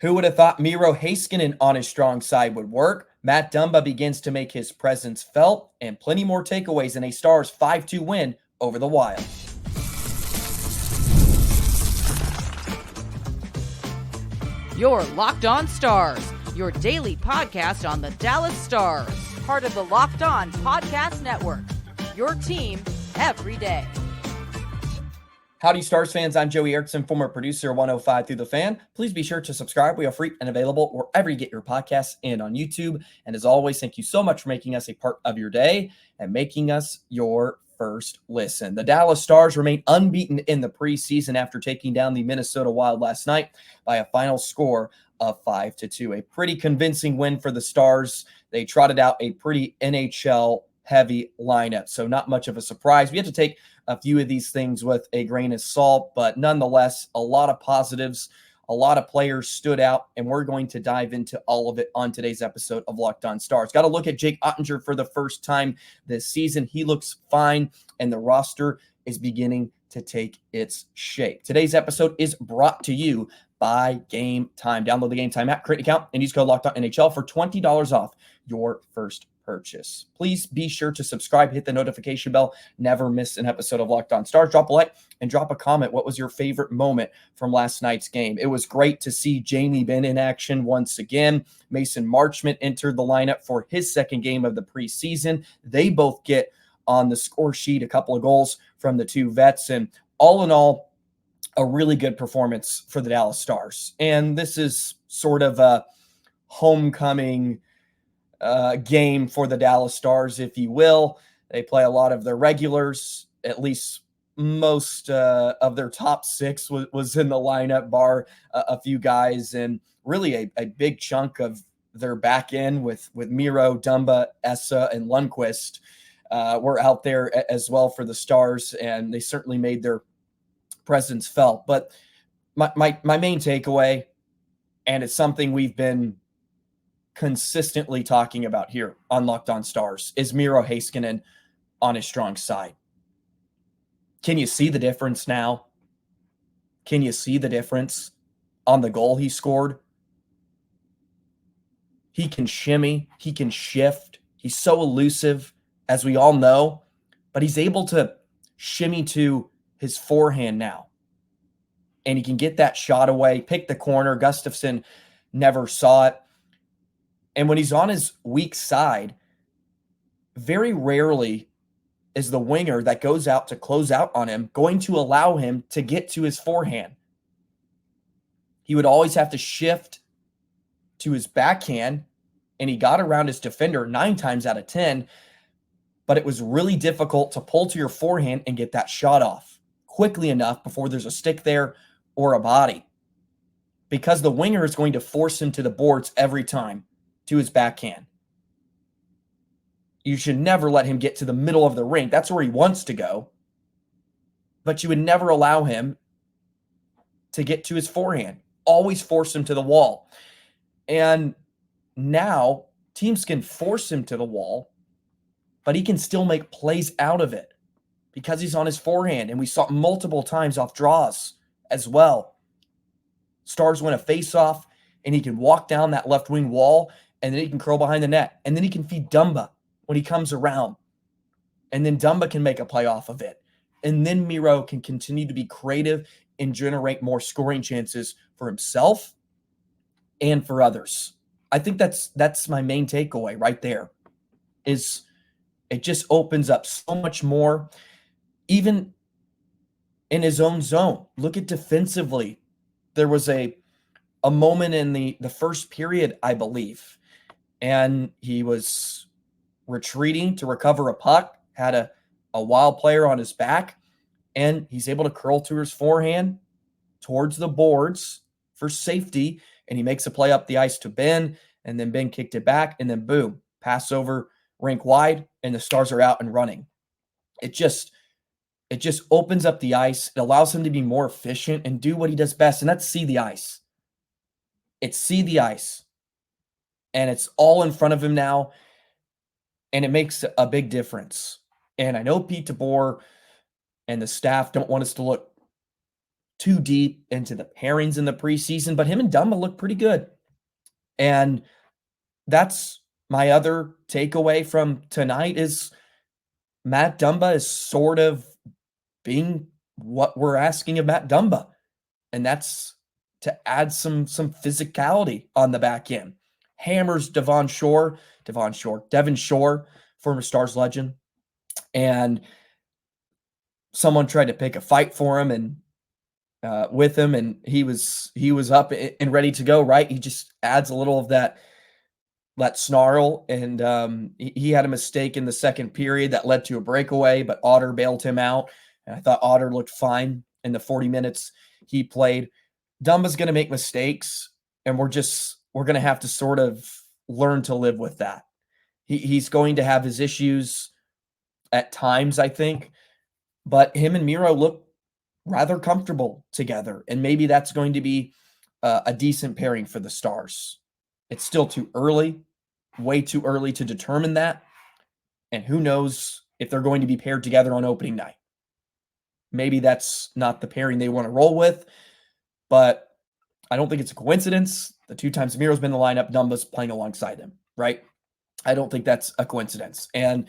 Who would have thought Miro Heiskanen on his strong side would work? Matt Dumba begins to make his presence felt, and plenty more takeaways in a Stars 5-2 win over the Wild. You're Locked On Stars, your daily podcast on the Dallas Stars, part of the Locked On Podcast Network, your team every day. Howdy, Stars fans. I'm Joey Erickson, former producer of 105 Through the Fan. Please be sure to subscribe. We are free and available wherever you get your podcasts and on YouTube. And as always, thank you so much for making us a part of your day and making us your first listen. The Dallas Stars remain unbeaten in the preseason after taking down the Minnesota Wild last night by a final score of 5-2. A pretty convincing win for the Stars. They trotted out a pretty NHL heavy lineup, so not much of a surprise. We have to take a few of these things with a grain of salt, but nonetheless, a lot of positives. A lot of players stood out, and we're going to dive into all of it on today's episode of Locked On Stars. Got to look at Jake Oettinger for the first time this season. He looks fine, and the roster is beginning to take its shape. Today's episode is brought to you by Game Time. Download the Game Time app, create an account, and use code LOCKEDONNHL for $20 off your first purchase. Please be sure to subscribe, hit the notification bell, never miss an episode of Locked On Stars. Drop a like and drop a comment. What was your favorite moment from last night's game? It was great to see Jamie Benn in action once again. Mason Marchment entered the lineup for his second game of the preseason. They both get on the score sheet, a couple of goals from the two vets, and all in all, a really good performance for the Dallas Stars. And this is sort of a homecoming game for the Dallas Stars, if you will. They play a lot of their regulars, at least most of their top six was in the lineup, bar a few guys, and really a big chunk of their back end with Miro, Dumba, Essa, and Lundqvist were out there as well for the Stars, and they certainly made their presence felt. But my main takeaway, and it's something we've been consistently talking about here on Locked On Stars, is Miro Heiskanen on his strong side. Can you see the difference now? Can you see the difference on the goal he scored? He can shimmy, he can shift. He's so elusive, as we all know, but he's able to shimmy to his forehand now. And he can get that shot away, pick the corner. Gustafsson never saw it. And when he's on his weak side, very rarely is the winger that goes out to close out on him going to allow him to get to his forehand. He would always have to shift to his backhand, and he got around his defender 9 times out of 10, but it was really difficult to pull to your forehand and get that shot off quickly enough before there's a stick there or a body, because the winger is going to force him to the boards every time, to his backhand. You should never let him get to the middle of the rink. That's where he wants to go. But you would never allow him to get to his forehand. Always force him to the wall. And now teams can force him to the wall, but he can still make plays out of it because he's on his forehand. And we saw multiple times off draws as well. Stars win a faceoff, and he can walk down that left wing wall, and then he can curl behind the net. And then he can feed Dumba when he comes around. And then Dumba can make a play off of it. And then Miro can continue to be creative and generate more scoring chances for himself and for others. I think that's my main takeaway right there, is it just opens up so much more, even in his own zone. Look at defensively. There was a moment in the first period, I believe, and he was retreating to recover a puck, had a Wild player on his back, and he's able to curl to his forehand towards the boards for safety, and he makes a play up the ice to Ben, and then Ben kicked it back, and then boom, pass over rink wide, and the Stars are out and running. It just opens up the ice. It allows him to be more efficient and do what he does best, and that's see the ice. It's see the ice. And it's all in front of him now, and it makes a big difference. And I know Pete DeBoer and the staff don't want us to look too deep into the pairings in the preseason, but him and Dumba look pretty good. And that's my other takeaway from tonight is Matt Dumba is sort of being what we're asking of Matt Dumba. And that's to add some physicality on the back end. Hammers Devon Shore, former Stars legend. And someone tried to pick a fight for him and with him, and he was up and ready to go, right? He just adds a little of that snarl, and he had a mistake in the second period that led to a breakaway, but Otter bailed him out, and I thought Otter looked fine in the 40 minutes he played. Dumba's going to make mistakes, and we're going to have to sort of learn to live with that. He's going to have his issues at times, I think, but him and Miro look rather comfortable together, and maybe that's going to be a decent pairing for the Stars. It's still too early, way too early to determine that, and who knows if they're going to be paired together on opening night. Maybe that's not the pairing they want to roll with, but I don't think it's a coincidence. The 2 times Miro's been in the lineup, Dumba's playing alongside him, right? I don't think that's a coincidence. And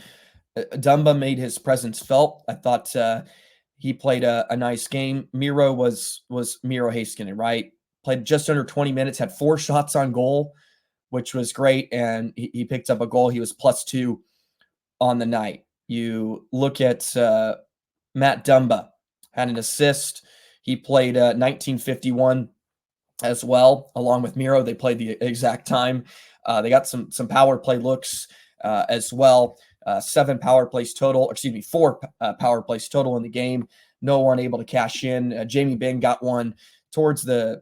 Dumba made his presence felt. I thought he played a nice game. Miro was Miro Heiskanen, right? Played just under 20 minutes, had 4 shots on goal, which was great, and he picked up a goal. He was +2 on the night. You look at Matt Dumba, had an assist. He played 1951 as well, along with Miro. They played the exact time. They got some power play looks as well. 4 power plays total in the game. No one able to cash in. Jamie Benn got one towards the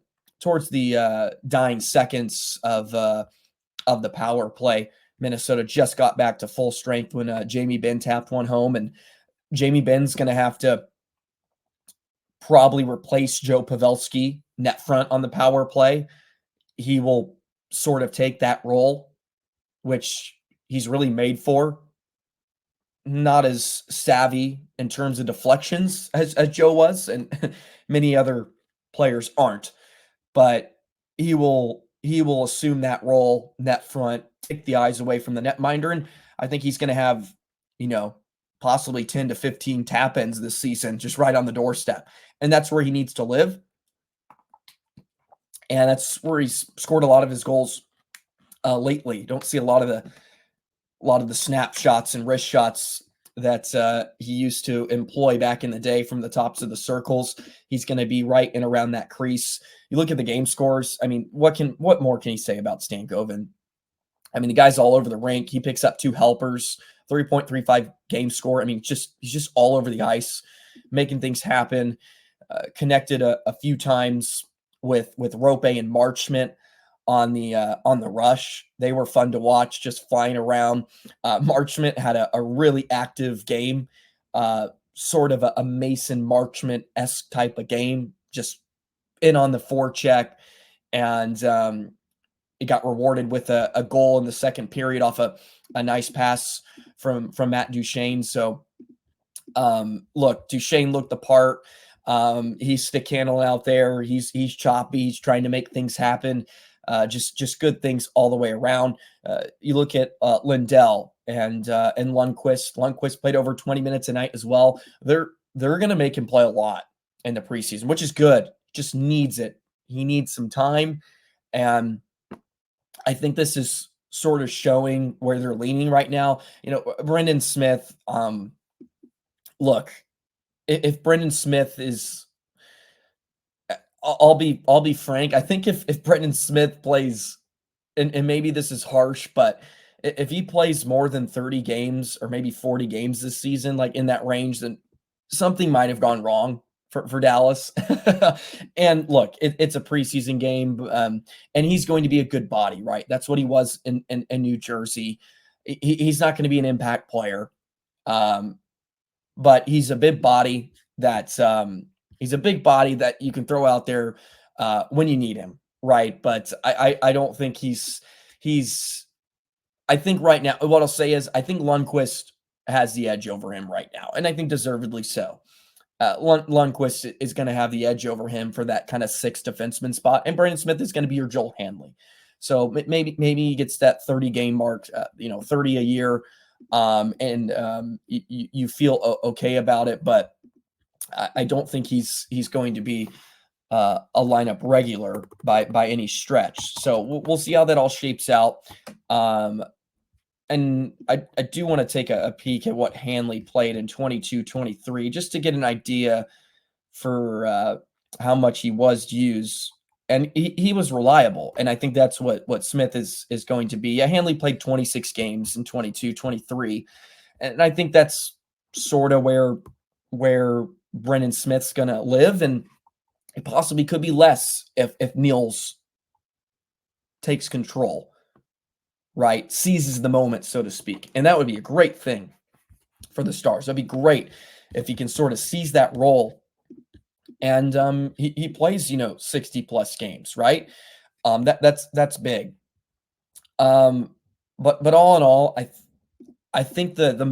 dying seconds of the power play. Minnesota just got back to full strength when Jamie Benn tapped one home, and Jamie Benn's going to have to probably replace Joe Pavelski net front on the power play. He will sort of take that role, which he's really made for. Not as savvy in terms of deflections as Joe was, and many other players aren't. But he will assume that role net front, take the eyes away from the netminder, and I think he's going to have, possibly 10 to 15 tap-ins this season just right on the doorstep. And that's where he needs to live. And that's where he's scored a lot of his goals lately. You don't see a lot of the snapshots and wrist shots that he used to employ back in the day from the tops of the circles. He's going to be right in around that crease. You look at the game scores. I mean, what more can he say about Stankoven? I mean, the guy's all over the rink. He picks up 2 helpers, 3.35 game score. I mean, he's just all over the ice, making things happen. Connected a few times with Rope and Marchment on the rush. They were fun to watch, just flying around. Marchment had a really active game, sort of a Mason Marchment-esque type of game, just in on the forecheck, and it got rewarded with a goal in the second period off a nice pass from Matt Duchene. So, look, Duchene looked the part. He's stick handling out there. He's choppy. He's trying to make things happen. Just good things all the way around. You look at Lindell and Lundqvist. Lundqvist played over 20 minutes a night as well. They're going to make him play a lot in the preseason, which is good. Just needs it. He needs some time, and I think this is sort of showing where they're leaning right now. Brendan Smith. Look, if Brendan Smith is, I'll be frank. I think if Brendan Smith plays, and maybe this is harsh, but if he plays more than 30 games or maybe 40 games this season, like in that range, then something might have gone wrong for Dallas. And look, it's a preseason game, and he's going to be a good body, right? That's what he was in New Jersey. He's not going to be an impact player, but he's a big body that you can throw out there when you need him, right? But I don't think he's. I think right now, what I'll say is, I think Lundqvist has the edge over him right now, and I think deservedly so. Lundqvist is going to have the edge over him for that kind of sixth defenseman spot, and Brandon Smith is going to be your Joel Hanley. So maybe he gets that 30 game mark, 30 a year, and you feel okay about it. But I don't think he's going to be a lineup regular by any stretch. So we'll see how that all shapes out. And I do want to take a peek at what Hanley played in 22-23, just to get an idea for how much he was used. And he was reliable. And I think that's what Smith is going to be. Yeah, Hanley played 26 games in 22-23. And I think that's sort of where Brendan Smith's going to live. And it possibly could be less if Niels takes control. Right, seizes the moment, so to speak. And that would be a great thing for the Stars. That'd be great if he can sort of seize that role. And he plays, 60 plus games, right? That's big. But all in all, I think the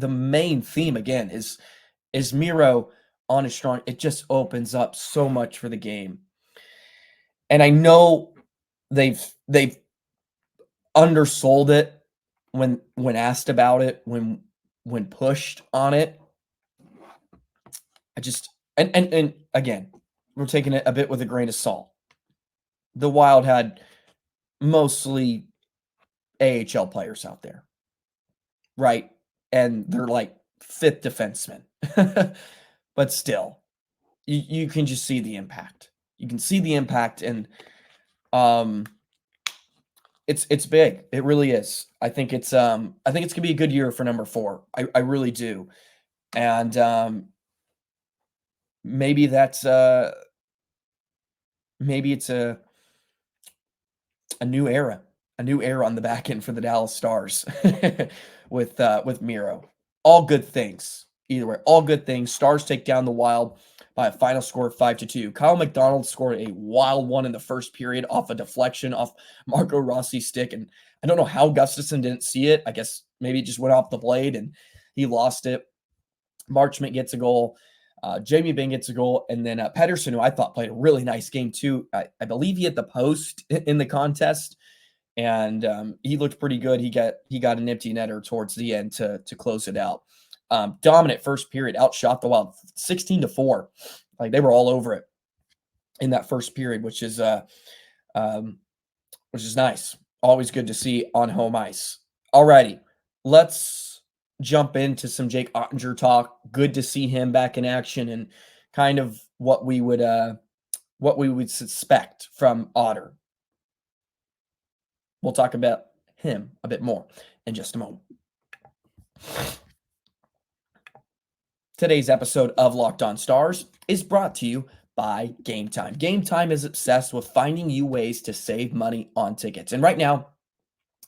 main theme again is Miro on his strong. It just opens up so much for the game. And I know they've undersold it when asked about it, when pushed on it. I just and again, we're taking it a bit with a grain of salt. The Wild had mostly AHL players out there, right? And they're like fifth defensemen. But still, you can just see the impact. You can see the impact, and it's big. It really is. I think it's gonna be a good year for number 4. I really do. And maybe it's a new era on the back end for the Dallas Stars with Miro. All good things. Either way, all good things. Stars take down the Wild by a final score of 5-2. Kyle McDonald scored a wild one in the first period off a deflection off Marco Rossi's stick. And I don't know how Gustafsson didn't see it. I guess maybe it just went off the blade and he lost it. Marchment gets a goal. Jamie Benn gets a goal. And then Pettersson, who I thought played a really nice game too. I believe he hit the post in the contest. And he looked pretty good. He got an empty netter towards the end to close it out. Dominant first period, outshot the Wild 16-4. Like they were all over it in that first period, which is nice. Always good to see on home ice. Alrighty, let's jump into some Jake Oettinger talk. Good to see him back in action and kind of what we would suspect from Otter. We'll talk about him a bit more in just a moment. Today's episode of Locked On Stars is brought to you by Game Time. Game Time is obsessed with finding you ways to save money on tickets. And right now,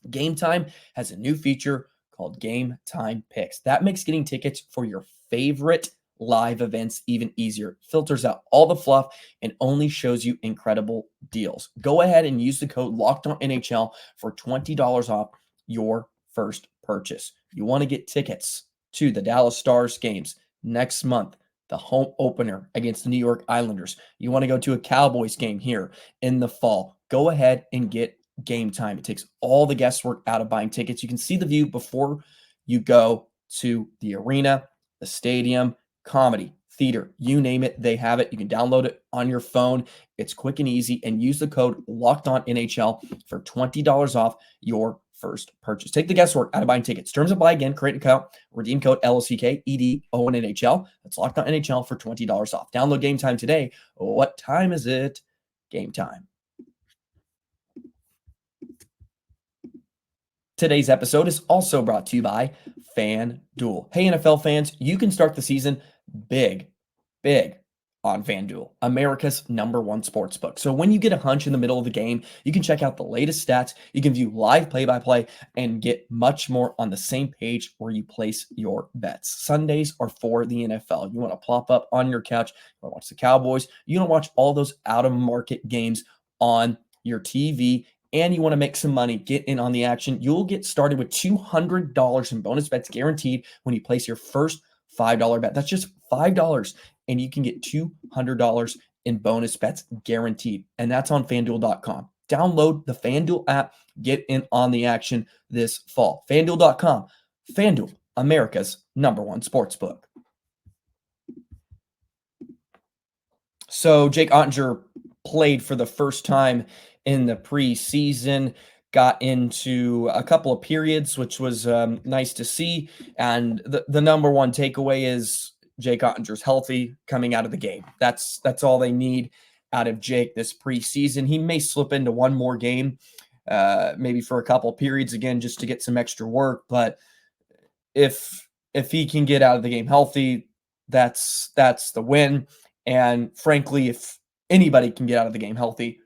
Game Time has a new feature called Game Time Picks. That makes getting tickets for your favorite live events even easier. Filters out all the fluff and only shows you incredible deals. Go ahead and use the code LOCKEDONNHL for $20 off your first purchase. You want to get tickets to the Dallas Stars games next month, the home opener against the New York Islanders. You want to go to a Cowboys game here in the fall. Go ahead and get Game Time. It takes all the guesswork out of buying tickets. You can see the view before you go to the arena, the stadium, comedy, theater, you name it, they have it. You can download it on your phone. It's quick and easy, and use the code LOCKEDONNHL for $20 off your first purchase. Take the guesswork out of buying tickets. Terms apply. Again, create an account, redeem code LOCKEDONNHL. That's LOCKEDONNHL for $20 off. Download Game Time today. What time is it? Game Time. Today's episode is also brought to you by FanDuel. Hey, NFL fans, you can start the season big on FanDuel, America's #1 sportsbook. So when you get a hunch in the middle of the game, you can check out the latest stats, you can view live play-by-play, and get much more on the same page where you place your bets. Sundays are for the NFL. You want to plop up on your couch, you want to watch the Cowboys, you want to watch all those out-of-market games on your TV, and you want to make some money, get in on the action. You'll get started with $200 in bonus bets guaranteed when you place your first $5 bet. That's just $5, and you can get $200 in bonus bets guaranteed. And that's on FanDuel.com. Download the FanDuel app. Get in on the action this fall. FanDuel.com. FanDuel, America's #1 sportsbook. So Jake Oettinger played for the first time in the preseason, got into a couple of periods, which was nice to see. And the number one takeaway is Jake Ottinger's healthy coming out of the game. That's all they need out of Jake this preseason. He may slip into one more game, maybe for a couple of periods again, just to get some extra work. But if he can get out of the game healthy, that's the win. And frankly, if anybody can get out of the game healthy,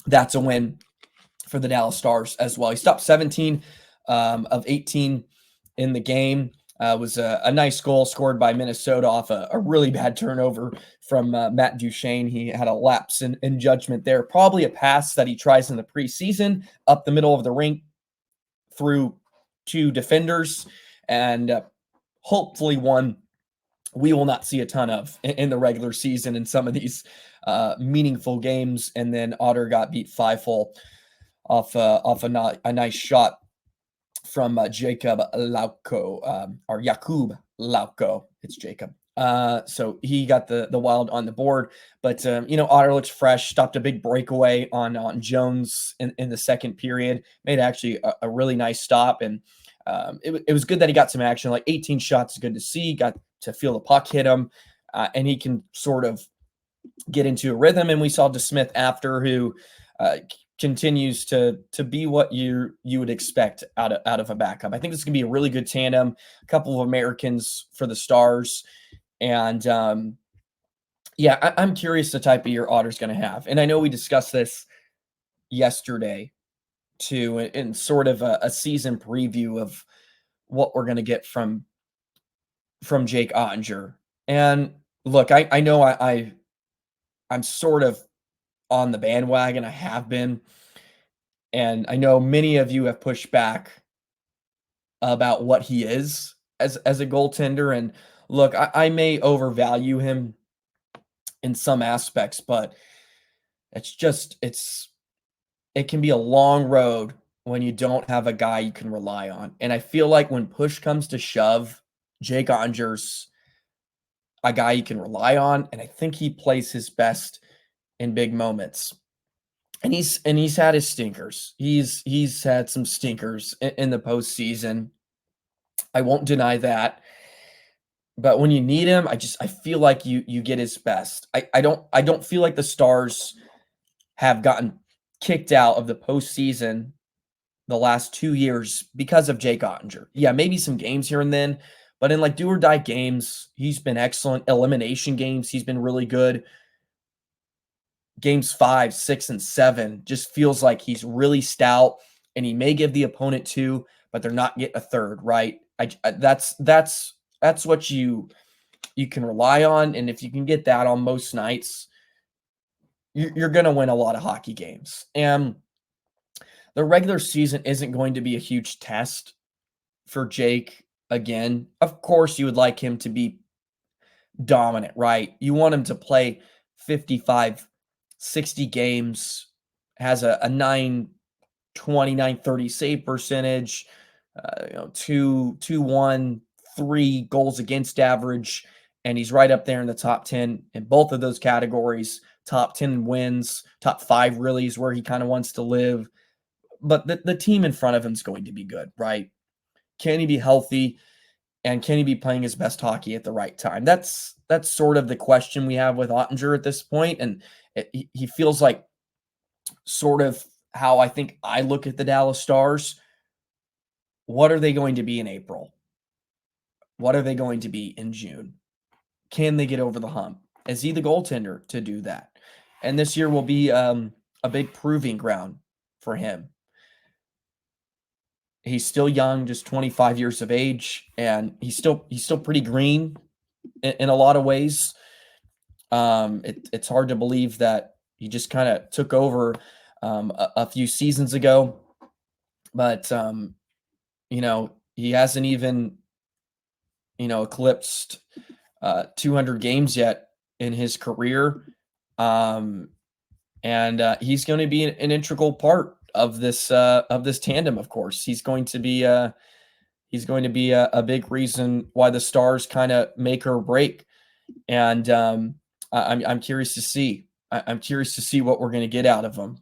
that's a win for the Dallas Stars as well. He stopped 17 of 18 in the game. Was a nice goal scored by Minnesota off a really bad turnover from Matt Duchene. He had a lapse in judgment there. Probably a pass that he tries in the preseason up the middle of the rink through two defenders, and hopefully one we will not see a ton of in the regular season in some of these meaningful games. And then Otter got beat 5-0 off a nice shot from Jacob Lauko, or Jakub Lauko. It's Jacob. So he got the Wild on the board. But, Otter looks fresh, stopped a big breakaway on Jones in the second period, made actually a really nice stop. And it was good that he got some action. Like 18 shots is good to see, got to feel the puck hit him, and he can sort of get into a rhythm. And we saw DeSmith after, who continues to be what you would expect out of a backup. I think this is going to be a really good tandem. A couple of Americans for the Stars. And I'm curious the type of year Otter's going to have. And I know we discussed this yesterday too, in sort of a season preview of what we're going to get from Jake Oettinger. And look, I know I'm sort of on the bandwagon. I have been. And I know many of you have pushed back about what he is as a goaltender. And look, I may overvalue him in some aspects, but it can be a long road when you don't have a guy you can rely on. And I feel like when push comes to shove, Jake Ottinger's a guy you can rely on, and I think he plays his best in big moments. And he's had his stinkers. He's had some stinkers in the postseason. I won't deny that. But when you need him, I feel like you get his best. I don't feel like the Stars have gotten kicked out of the postseason the last 2 years because of Jake Ottinger. Yeah, maybe some games here and then, but in like do or die games, he's been excellent. Elimination games, he's been really good. Games 5, 6, and 7 just feels like he's really stout, and he may give the opponent 2, but they're not getting a third, right? That's what you can rely on, and if you can get that on most nights, you're going to win a lot of hockey games. And the regular season isn't going to be a huge test for Jake again. Of course, you would like him to be dominant, right? You want him to play 55, 60 games, has a 920, 930 save percentage, 2-1, 3 goals against average, and he's right up there in the top 10 in both of those categories. Top 10 wins, top 5 really is where he kind of wants to live. But the team in front of him is going to be good, right? Can he be healthy, and can he be playing his best hockey at the right time? That's sort of the question we have with Oettinger at this point, and he feels like sort of how I think I look at the Dallas Stars. What are they going to be in April? What are they going to be in June? Can they get over the hump? Is he the goaltender to do that? And this year will be a big proving ground for him. He's still young, just 25 years of age, and he's still pretty green in a lot of ways. It's hard to believe that he just kind of took over a few seasons ago, but he hasn't even eclipsed 200 games yet in his career. And he's going to be an integral part of this tandem. Of course, he's going to be a big reason why the Stars kind of make or break. And I'm curious to see. I'm curious to see what we're going to get out of him.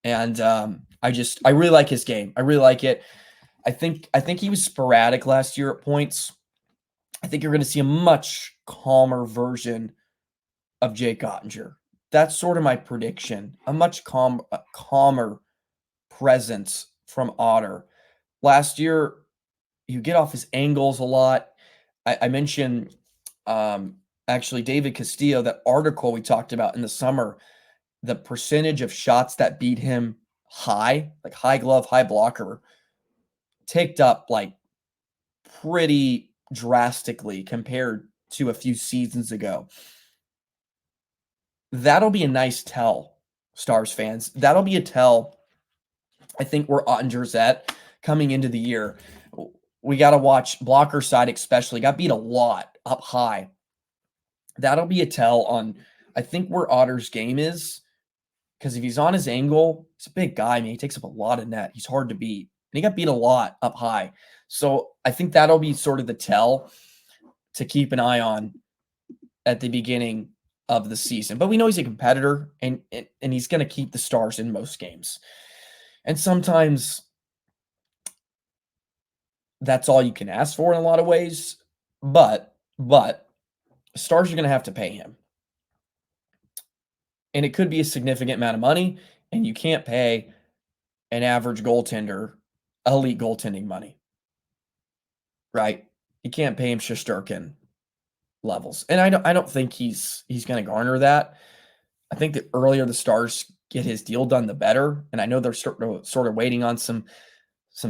And I really like his game. I really like it. I think he was sporadic last year at points. I think you're going to see a much calmer version of Jake Oettinger. That's sort of my prediction. A much calmer presence from Otter. Last year, you get off his angles a lot. I mentioned actually David Castillo, that article we talked about in the summer, the percentage of shots that beat him high, like high glove, high blocker, ticked up like pretty drastically compared to a few seasons ago. That'll be a nice tell, Stars fans. That'll be a tell, I think, where Ottinger's at coming into the year. We got to watch blocker side, especially. Got beat a lot up high. That'll be a tell on, I think, where Otter's game is. Because if he's on his angle, he's a big guy, man. He takes up a lot of net. He's hard to beat. And he got beat a lot up high. So I think that'll be sort of the tell to keep an eye on at the beginning of the season. But we know he's a competitor, and he's going to keep the Stars in most games. And sometimes that's all you can ask for in a lot of ways. But Stars are going to have to pay him. And it could be a significant amount of money, and you can't pay an average goaltender elite goaltending money. Right? You can't pay him Shesterkin levels. And I don't think he's going to garner that. I think the earlier the Stars get his deal done, the better. And I know they're sort of waiting on some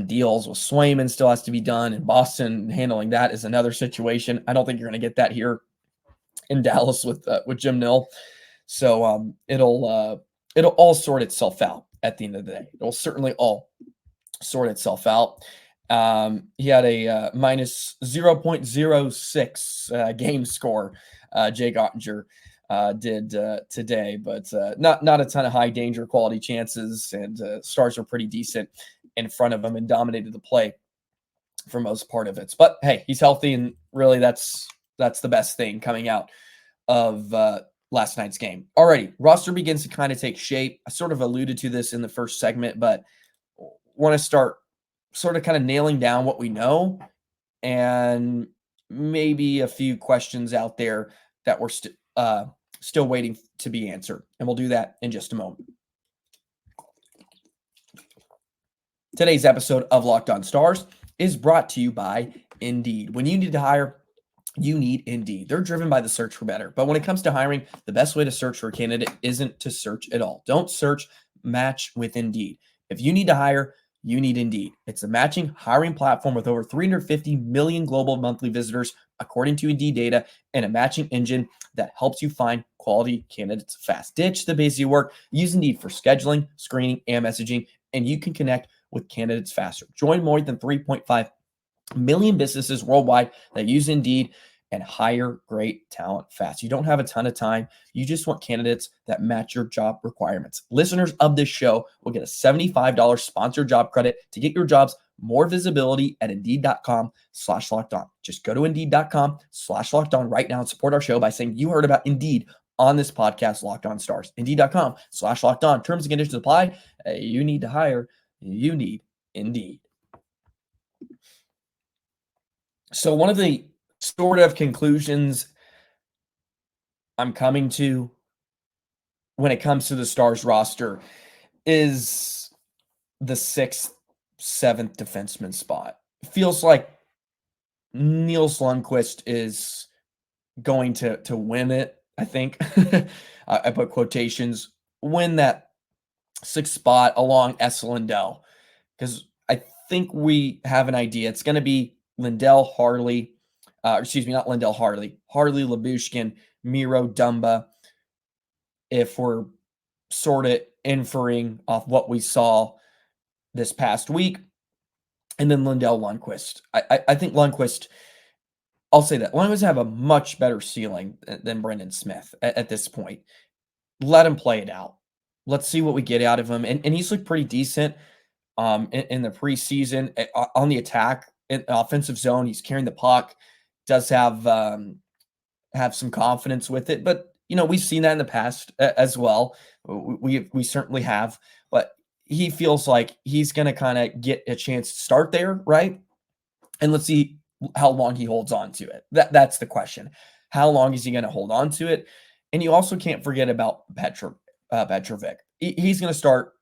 deals with Swayman still has to be done, and Boston handling that is another situation. I don't think you're going to get that here in Dallas with Jim Nill. So it'll all sort itself out at the end of the day. It'll certainly all sort itself out. He had a minus 0.06 game score, Jake Oettinger did today, but not a ton of high danger quality chances, and Stars are pretty decent in front of him and dominated the play for most part of it. But hey, he's healthy, and really that's the best thing coming out of last night's game. Alrighty, roster begins to kind of take shape. I sort of alluded to this in the first segment, but want to start sort of kind of nailing down what we know and maybe a few questions out there that we're still waiting to be answered. And we'll do that in just a moment. Today's episode of Locked On Stars is brought to you by Indeed. When you need to hire, you need Indeed. They're driven by the search for better. But when it comes to hiring, the best way to search for a candidate isn't to search at all. Don't search, match with Indeed. If you need to hire, you need Indeed. It's a matching hiring platform with over 350 million global monthly visitors, according to Indeed data, and a matching engine that helps you find quality candidates fast. Ditch the busy work. Use Indeed for scheduling, screening, and messaging, and you can connect with candidates faster. Join more than 3.5 million businesses worldwide that use Indeed and hire great talent fast. You don't have a ton of time. You just want candidates that match your job requirements. Listeners of this show will get a $75 sponsored job credit to get your jobs more visibility at Indeed.com/lockedon. Just go to Indeed.com/lockedon right now and support our show by saying you heard about Indeed on this podcast, Locked On Stars. Indeed.com/lockedon. Terms and conditions apply. You need to hire. You need Indeed. So one of the sort of conclusions I'm coming to when it comes to the Stars roster is the 6th, 7th defenseman spot. It feels like Nils Lundqvist is going to win it, I think. I put quotations, win that 6th spot along Lindell, because I think we have an idea. It's going to be Lindell, Harley, not Lindell, Harley, Lyubushkin, Miro, Dumba, if we're sort of inferring off what we saw this past week, and then Lindell, Lundqvist. I think Lundqvist I'll say that Lundqvist have a much better ceiling than Brendan Smith at this point. Let him play it out. Let's see what we get out of him. And he's looked pretty decent in the preseason on the attack in the offensive zone. He's carrying the puck, does have some confidence with it, but we've seen that in the past as well. We certainly have, but he feels like he's going to kind of get a chance to start there, right? And let's see how long he holds on to it. That's the question. How long is he going to hold on to it? And you also can't forget about Petrovic. He's going to start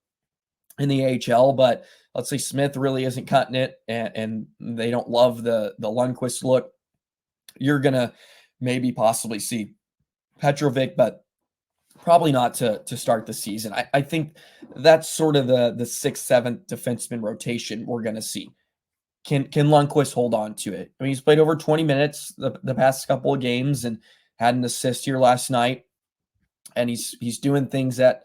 in the AHL, but let's say Smith really isn't cutting it, and they don't love the Lundqvist look. You're going to maybe possibly see Petrovic, but probably not to start the season. I think that's sort of the 6th, 7th defenseman rotation we're going to see. Can Lundqvist hold on to it? I mean, he's played over 20 minutes the past couple of games and had an assist here last night, and he's doing things that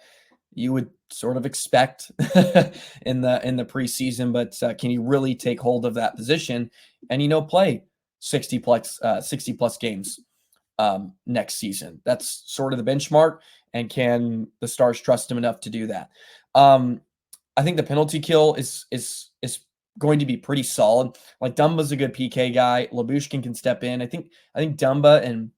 you would sort of expect in the preseason. But can he really take hold of that position and play 60 plus games next season? That's sort of the benchmark. And can the Stars trust him enough to do that? I think the penalty kill is going to be pretty solid. Like, Dumba's a good PK guy. Lyubushkin can step in. I think Dumba and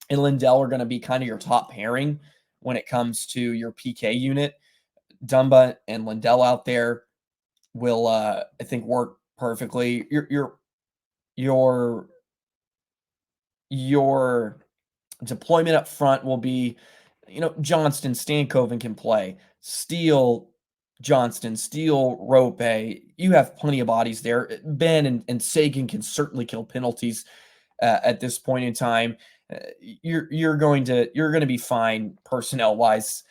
Lindell are going to be kind of your top pairing when it comes to your PK unit. Dumba and Lindell out there will, I think, work perfectly. Your deployment up front will be, Johnston, Stankoven can play. Steele, Johnston, Steele, Rope. You have plenty of bodies there. Ben and Seguin can certainly kill penalties at this point in time. You're going to be fine personnel wise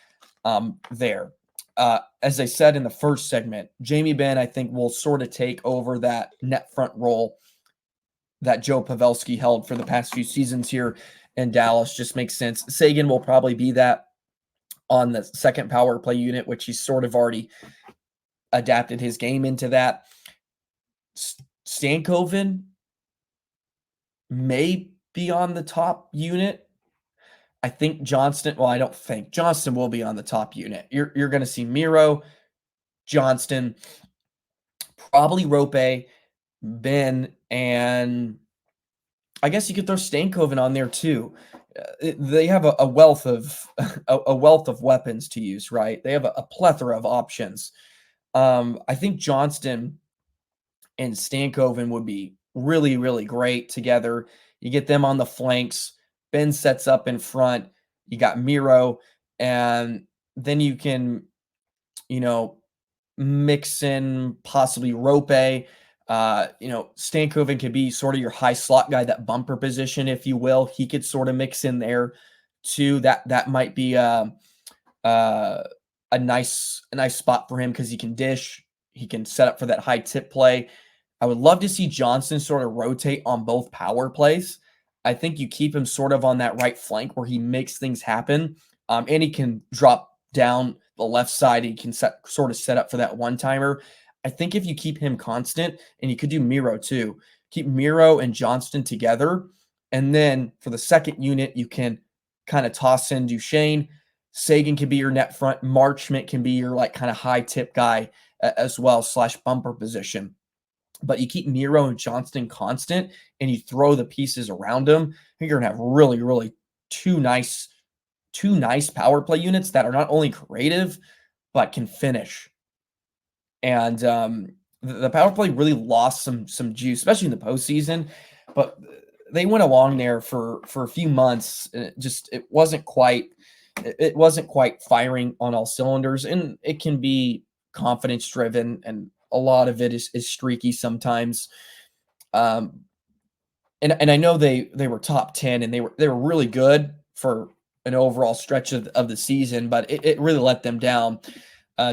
there. As I said in the first segment, Jamie Benn, I think, will sort of take over that net front role that Joe Pavelski held for the past few seasons here in Dallas. Just makes sense. Seguin will probably be that on the second power play unit, which he's sort of already adapted his game into that. Stankoven may be on the top unit. I think Johnston, well, I don't think Johnston will be on the top unit. You're going to see Miro, Johnston, probably Rope, Ben, and I guess you could throw Stankoven on there too. They have a wealth of weapons to use, right? They have a plethora of options. I think Johnston and Stankoven would be really, really great together. You get them on the flanks. Ben sets up in front. You got Miro, and then you can, mix in possibly Rope. Stankoven could be sort of your high slot guy, that bumper position, if you will. He could sort of mix in there too. That might be a nice spot for him because he can dish. He can set up for that high tip play. I would love to see Johnson sort of rotate on both power plays. I think you keep him sort of on that right flank where he makes things happen, and he can drop down the left side. He can set up for that one-timer. I think if you keep him constant, and you could do Miro too, keep Miro and Johnston together, and then for the second unit, you can kind of toss in Duchesne. Seguin can be your net front. Marchment can be your kind of high tip guy as well, / bumper position. But you keep Miro and Johnston constant, and you throw the pieces around them. I think you're gonna have really, really two nice power play units that are not only creative but can finish. And the power play really lost some juice, especially in the postseason. But they went along there for a few months. It wasn't quite firing on all cylinders, and it can be confidence driven, and a lot of it is streaky sometimes. And I know they were top 10, and they were really good for an overall stretch of the season, but it really let them down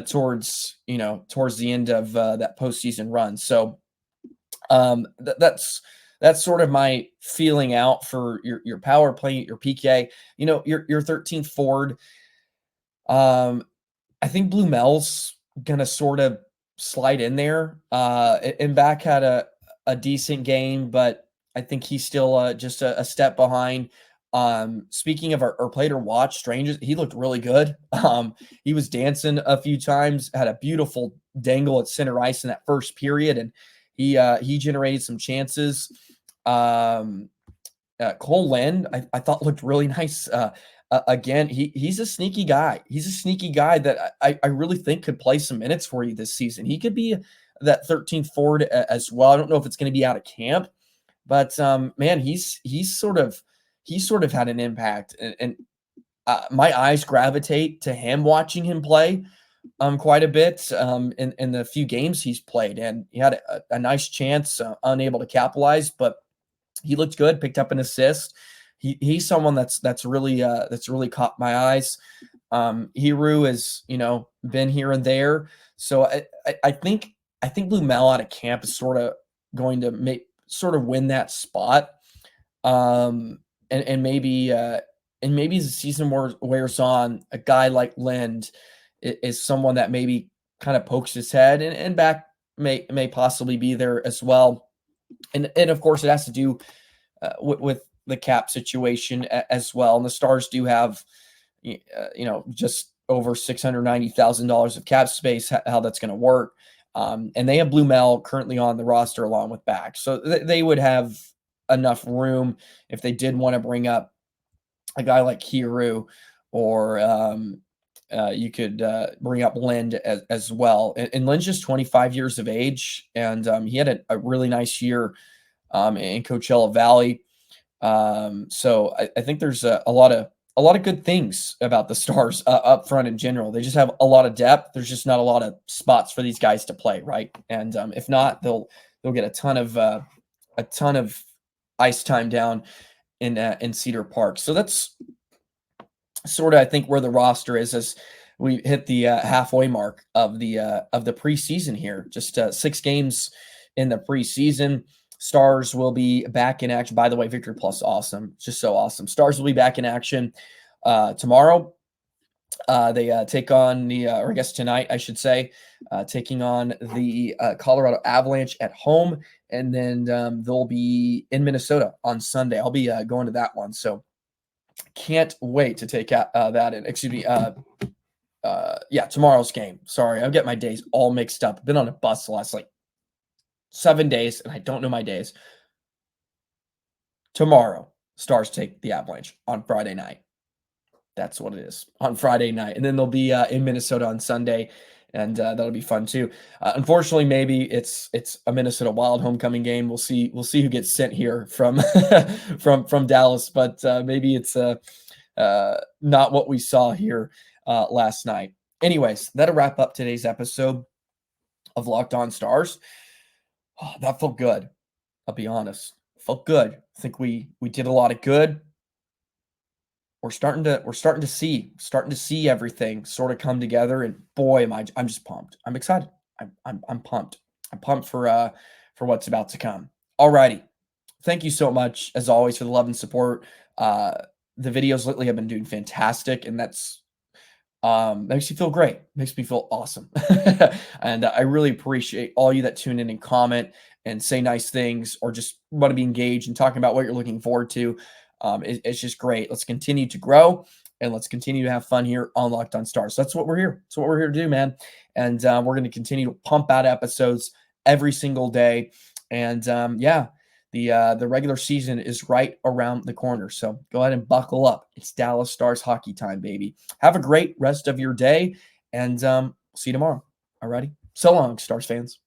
towards the end of that postseason run. So that's sort of my feeling out for your power play, your PK. Your 13th forward. I think Blue Mel's gonna sort of slide in there. And back had a decent game, but I think he's still just a step behind. Speaking of our play to watch, Strange, he looked really good. He was dancing a few times, had a beautiful dangle at center ice in that first period, and he generated some chances. Cole Lind, I thought looked really nice. Again, he's a sneaky guy. He's a sneaky guy that I really think could play some minutes for you this season. He could be that 13th forward as well. I don't know if it's going to be out of camp, but man, he's sort of had an impact, and my eyes gravitate to him watching him play quite a bit in the few games he's played, and he had a nice chance, unable to capitalize, but he looked good, picked up an assist. He's someone that's really caught my eyes. Hiru has been here and there, so I think Blue Mel out of camp is sort of going to win that spot. And maybe as the season wears on, a guy like Lind is someone that maybe kind of pokes his head and back may possibly be there as well. And of course, it has to do with the cap situation as well. And the Stars do have, just over $690,000 of cap space. How that's going to work, and they have Blue Mel currently on the roster along with back, so they would have enough room if they did want to bring up a guy like Hiru, or you could bring up Lind as well. And Lind's just 25 years of age, and he had a really nice year in Coachella Valley. So I think there's a lot of good things about the Stars up front in general. They just have a lot of depth. There's just not a lot of spots for these guys to play, right? And if not, they'll get a ton of ice time down in Cedar Park. So that's sort of, I think, where the roster is as we hit the halfway mark of the preseason here. Just 6 games in the preseason. Stars will be back in action. By the way, Victory Plus, awesome. Just so awesome. Stars will be back in action tomorrow. They take on or I guess tonight, I should say, taking on the Colorado Avalanche at home. And then they'll be in Minnesota on Sunday. I'll be going to that one. So can't wait to take that in. Excuse me. Tomorrow's game. Sorry, I'll get my days all mixed up. I've been on a bus the last 7 days, and I don't know my days. Tomorrow, Stars take the Avalanche on Friday night. That's what it is, on Friday night. And then they'll be in Minnesota on Sunday, and that'll be fun too. Unfortunately, maybe it's a Minnesota Wild homecoming game. We'll see who gets sent here from from Dallas, but maybe it's not what we saw here last night. Anyways, that'll wrap up today's episode of Locked On Stars. Oh, that felt good. I'll be honest. Felt good. I think we did a lot of good. We're starting to see everything sort of come together, and boy, I'm just pumped. I'm excited. I'm pumped. I'm pumped for what's about to come. Alrighty. Thank you so much, as always, for the love and support. The videos lately have been doing fantastic, and that's makes me feel great. Makes me feel awesome. And I really appreciate all you that tune in and comment and say nice things, or just want to be engaged and talking about what you're looking forward to. It's just great. Let's continue to grow, and let's continue to have fun here on Locked On Stars. That's what we're here. That's what we're here to do, man. And we're going to continue to pump out episodes every single day. And the regular season is right around the corner. So go ahead and buckle up. It's Dallas Stars hockey time, baby. Have a great rest of your day, and see you tomorrow. Alrighty. So long, Stars fans.